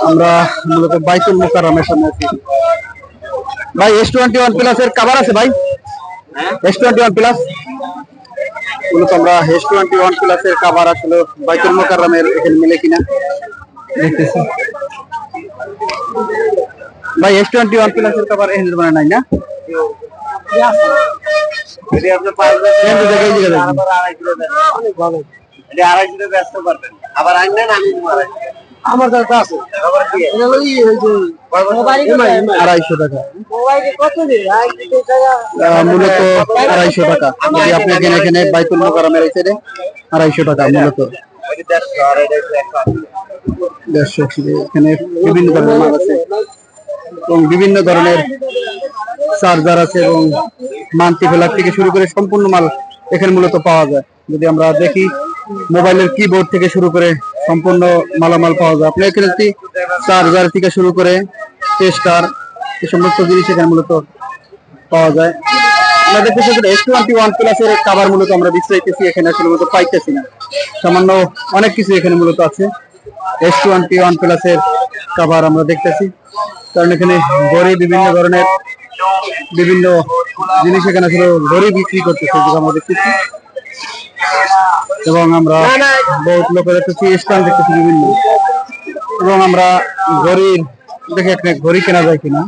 আমরা মূলত বাইতুল মুকাররমের সামনে আছি। ভাই S21 প্লাস এর কভার আছে ভাই? S21 প্লাস মূলত আমরা S21 প্লাস এর কভার আসলে বাইতুল মুকাররমের এখানে মিলে কিনা দেখতেছি। ভাই S21 প্লাস এর কভার এখানে মানে নাই না? যদি আপনি পারবেন এই জায়গায় আবার 250 ভালো। এটা 250 ব্যস্ত পারবেন। আবার আনলেন আমি মারাই। আমার কাছে আছে। আবার কি? এটা ওই যে মোবাইল 250 টাকা। মোবাইল কত নেই? মূলত 250 টাকা। যদি আপনি এখানে বাইতুল মুকাররমের এই সাইডে 250 টাকা মূলত। 150 এখানে বিভিন্ন ধরনের মাল আছে এবং বিভিন্ন ধরনের চার্জার আছে এবং মাল্টিপ্লাগ থেকে শুরু করে সম্পূর্ণ মাল এখানে মূলত পাওয়া যায়। যদি আমরা দেখি মোবাইলের কিবোর্ড থেকে শুরু করে সম্পূর্ণ মালামাল পাওয়া যায়। আপনি এখানে চার্জার থেকে শুরু করে টেস্টার এই সমস্ত জিনিস এখানে মূলত পাওয়া যায়। আমরা দেখতেছি S21 প্লাস এর কভার মূলত আমরা বিস্তারিতেছি এখানে আসলে মূলত পাইতেছি না। সামান্য অনেক কিছু এখানে মূলত আছে। S21 প্লাস এর কভার আমরা দেখতেছি, কারণ এখানে ঘড়ি বিভিন্ন ধরনের বিভিন্ন জিনিস এখানে আসলে ঘড়ি বিক্রি করতেছে যেটা আমরা দেখতেছি এবং আমরা বহুত লোকের দেখতেছি স্টান দেখতেছি বিভিন্ন এবং আমরা ঘড়ির দেখে এখানে ঘড়ি কেনা যায় কিনা,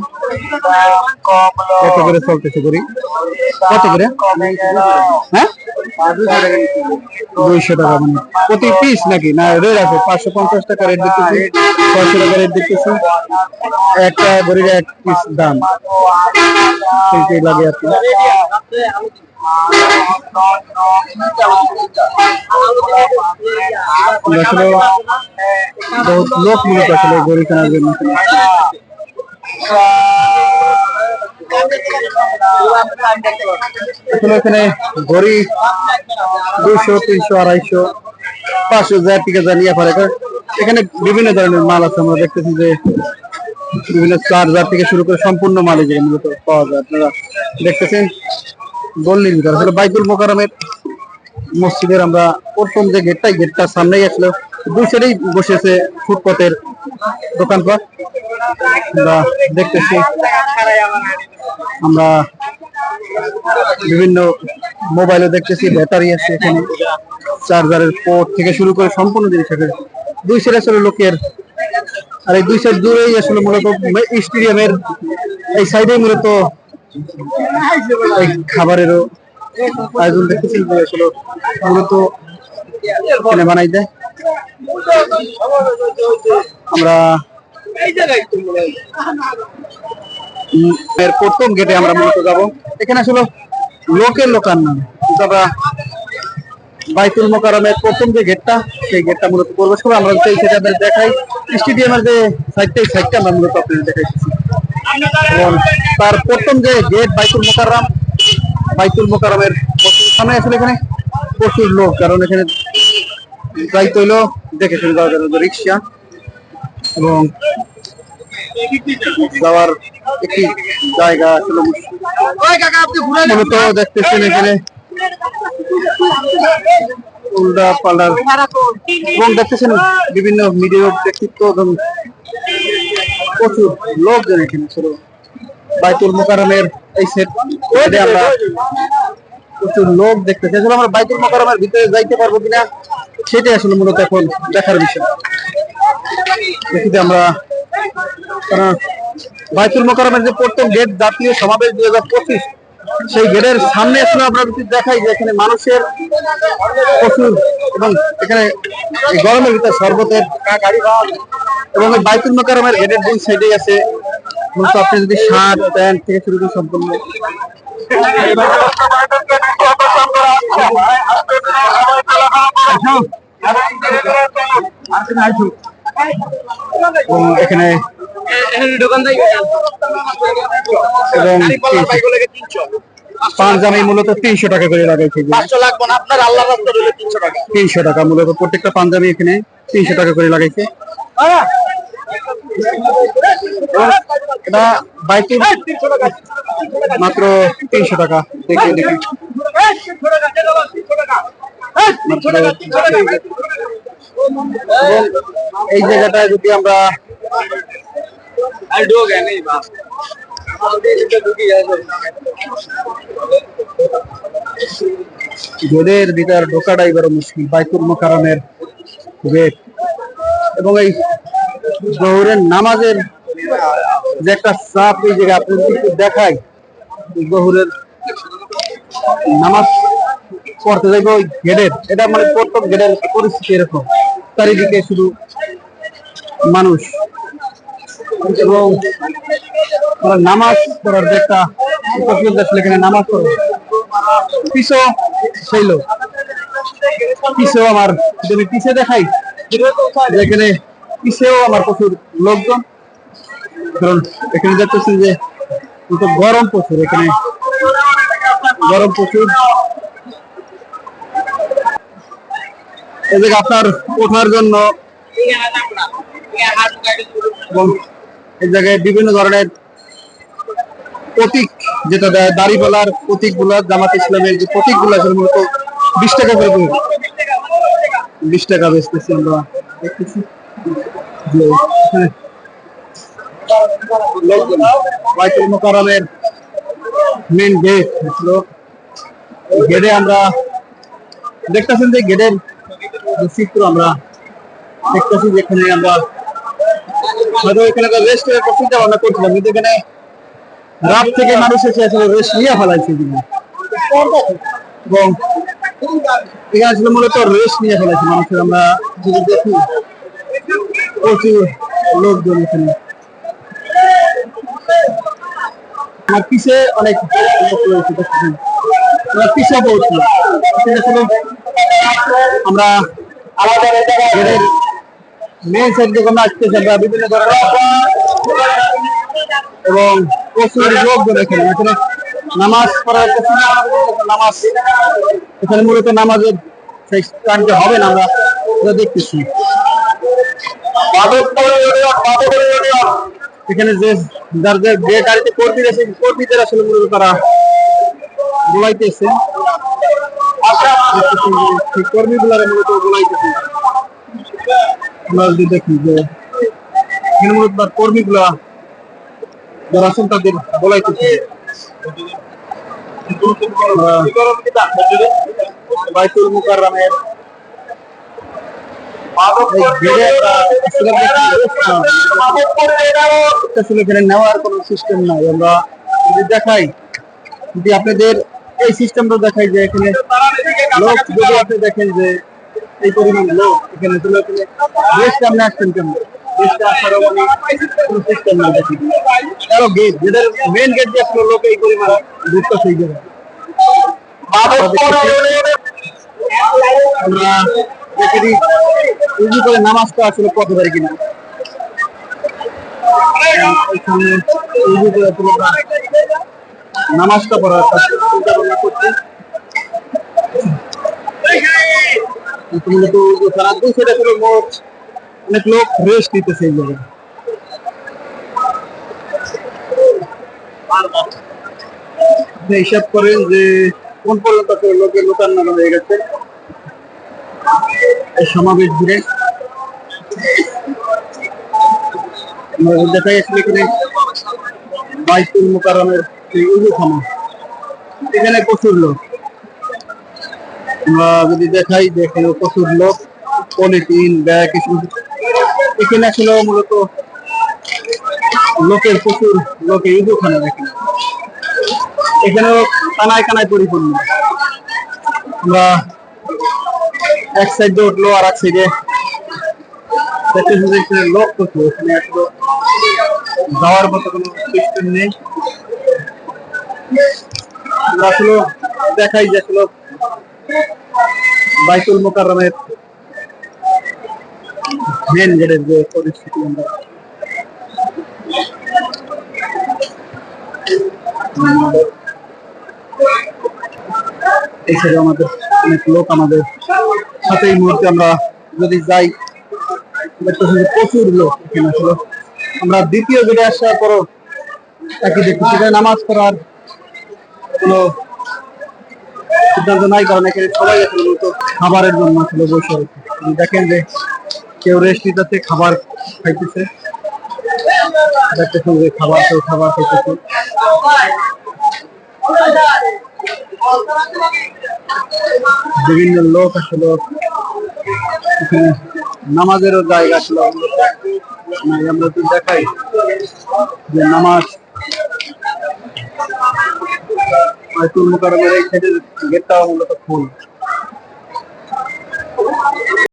কত করে চলতেছে ঘড়ি, কত করে? হ্যাঁ 200 টাকা মানে প্রতি পিস নাকি না রেট আছে? 550 টাকা রেট দেখতেছি, 600 টাকা রেট দেখতেছি। একটা ঘড়ির এক পিস দাম সেইটাই লাগে আর কি। আসলে বহুত লোক মূলত আসলে ঘড়ি কেনার জন্য আসলে এখানে ঘড়ি 200, 300, 250, 500 থেকে জানিয়ে পারে। এখানে বিভিন্ন ধরনের মাল আছে। আমরা দেখতেছি যে বিভিন্ন চার্জার থেকে শুরু করে সম্পূর্ণ মাল এখানে মূলত পাওয়া যায়। আপনারা দেখতেছেন গল্লির ভিতরে আসলে বাইতুল মুকাররমের মসজিদের আমরা প্রথম যে গেটটার সামনেই আসলে দুই সাইডেই বসেছে ফুটপাতের দোকানপাট। আমরা দেখতেছি আমরা বিভিন্ন মোবাইলে দেখতেছি ব্যাটারি আছে এখানে, চার্জারের পোর্ট থেকে শুরু করে সম্পূর্ণ জিনিস আছে। দুই সাইড আসলে লোকের, আর এই দুই সাইড দূরেই আসলে মূলত স্টেডিয়ামের এই সাইডেই মূলত খাবারেরও আয়োজন দেখতেছি আসলে মূলত এখানে বানাই দেয়। আমরা এর প্রথম গেটে আমরা মূলত যাব। এখানে আসলে লোকের লোকান না, আমরা বাইতুল মুকাররমের প্রথম যে গেটটা সেই গেটটা মূলত প্রবেশ করে আমরা সেই সেটা দেখাই। স্টেডিয়ামের যে সাইডটা আমরা মূলত আপনাদের দেখাইছি এবং তার প্রথম যে গেট বাইতুল মুকাররমের সামনে আসলে এখানে প্রচুর লোক, কারণ এখানে যাইতে হইলো দেখে শুনে যাওয়া যাবে রিক্সা এবং যাওয়ার একটি জায়গা আসলে মূলত দেখতেছেন এখানে উল্টা পাল্টার এবং দেখতেছেন বিভিন্ন মিডিয়া ব্যক্তিত্ব এবং প্রচুর লোকজন এখানে ছিল বাইতুল মুকাররমের এই সেটে আমরা প্রচুর লোক দেখতেছি। আসলে আমরা বাইতুল মুকাররমের ভিতরে যাইতে পারবো কিনা সেটাই আসলে মূলত এখন দেখার বিষয়। দেখি আমরা বাইতুল মুকাররমের যে প্রথম গেট জাতীয় সমাবেশ 2025 সেই গেটের সামনে আসলে আমরা যদি দেখাই যে এখানে মানুষের প্রচুর এবং এখানে গরমের ভিতরে শরবতের এবং বাইতুল মুকাররমের গেটের দুই সাইডেই আছে মূলত আপনি যদি শার্ট প্যান্ট থেকে শুরু করে সম্পূর্ণ এখানে এবং পাঞ্জাবি মূলত 300 টাকা করে লাগাইছে। 300 টাকা মূলত প্রত্যেকটা পাঞ্জাবি এখানে 300 টাকা করে লাগাইছে। এটা বাইতুল মাত্র 300 টাকা দেখে দেখি এবং এই জায়গাটায় যদি আমরা গেটের ভিতর ঢোকাটাই বড় মুশকিল। বাইতুল মোকাররমের গেট এবং এই জোহরের নামাজের যে একটা চাপ এই জায়গায় আপনি একটু দেখাই, জোহরের নামাজ পড়তে যাইব ওই গেটের, এটা মানে প্রথম গেটের পরিস্থিতি এরকম, চারিদিকে শুধু মানুষ এবং নামাজ পড়ার যে একটা এখানে নামাজ পড়ে পিছু সেই লোক পিছু আমার যদি পিছে দেখাই যেখানে পিছেও আমার প্রচুর লোকজন, কারণ এখানে দেখতেছেন যে গরম প্রচুর, এখানে গরম প্রচুর। এই জায়গা আপনার ওঠার জন্য এবং এই জায়গায় বিভিন্ন ধরনের প্রতীক যেটা দেয়, দাড়িপাল্লার প্রতীক গুলা, জামাত ইসলামের যে প্রতীক গুলা মূলত 20 টাকা করে 20 টাকা বেচতেছি আমরা দেখতেছি। বাইতুল মোকাররমের মেন গেট হলো, গেটে আমরা দেখতেছেন যে গেটের চিত্র আমরা দেখতেছি, যেখানে আমরা হয়তো এখানে রেস্টের চিন্তা ভাবনা করছিলাম, কিন্তু এখানে রাত থেকে মানুষ এসে আসলে রেস্ট নিয়ে ফেলাইছে এবং এখানে আসলে মূলত রেস্ট নিয়ে ফেলাইছে মানুষের। আমরা যদি দেখি প্রচুর লোকজন এখানে, আমার পিছিয়ে অনেক লোক রয়েছে দেখতেছেন, পিছিয়ে পড়ছিল। আমরা আমাদের মেন সাইড থেকে আমরা আসতেছি, আমরা বিভিন্ন ধরনের এবং প্রচুর লোকজন এখানে এখানে নামাজ পড়ার নামাজ এখানে মূলত নামাজের সেই স্থানটা হবে না, আমরা দেখতেছি। এখানে যে যার যে গাড়িতে কর্মী রয়েছে, কর্মীদের আসলে মূলত তারা বলাইতেছে, সেই কর্মীগুলার মূলত বলাইতেছে। আমরা যদি দেখি যে এখানে মূলত তার কর্মীগুলা যারা আছেন তাদের বলাইতেছে। বাইতুল মোকাররমের এখানে নেওয়ার কোনো সিস্টেম নাই। আমরা যদি দেখাই, যদি আপনাদের এই সিস্টেমটা দেখাই যে এখানে লোক যদি আপনি দেখেন যে এই পরিমাণ লোক এখানে দেশটা আপনি আসছেন কেন, দেশটা আসার কোনো সিস্টেম না দেখি। আরো গেট, যেটার মেন গেট দিয়ে আসলে লোক এই পরিমাণ ঢুকতে সেই জায়গায় আমরা দেখি উজু করে নামাজটা আসলে কত পারি কিনা, উজু করে নামাজটা পড়ার চিন্তা ভাবনা করছি। মোট অনেক লোক রেস্ট নিতেছে এই জায়গায়। হিসাব করেন যে কোন পর্যন্ত লোকের লোকান্না হয়ে গেছে এই সমাবেশ ঘিরে। দেখা গেছিল এখানে বাইতুল মোকাররমের সেই উজুখানা, এখানে প্রচুর লোক। আমরা যদি দেখাই দেখেন প্রচুর লোক, পলিথিন ব্যাগ এখানে আসলে মূলত লোকের প্রচুর লোকে উজুখানা দেখেন, এখানেও কানায় কানায় পরিপূর্ণ। আমরা এক সাইডে উঠলো আর এক সাইডে লোক প্রচুর, এখানে আসলে যাওয়ার মতো কোনো সিস্টেম নেই। আমরা আসলে দেখাই যে আসলে বাইতুল মোকাররমের মেন গেটের যে পরিস্থিতি আমরা এই সাইডে আমাদের অনেক লোক আমাদের সাথে এই মুহূর্তে আমরা যদি যাই প্রচুর লোক এখানে আসলে। আমরা দ্বিতীয় গেটে আসার পরও একই দেখি, সেখানে নামাজ পড়ার কোনো সিদ্ধান্ত নাই, কারণ এখানে সবাই আসলে খাবারের জন্য আসলে বসে দেখেন যে কেউ রেস্ট নিতেছে, খাবার খাইতেছে, দেখতেছেন যে খাবার, কেউ খাবার খাইতেছে। বিভিন্ন লোক আসলে এখানে নামাজেরও জায়গা ছিল, আমরা তো দেখাই যে নামাজ বাইতুল মুকাররমের এই সাইডের গেটটাও মূলত ফুল।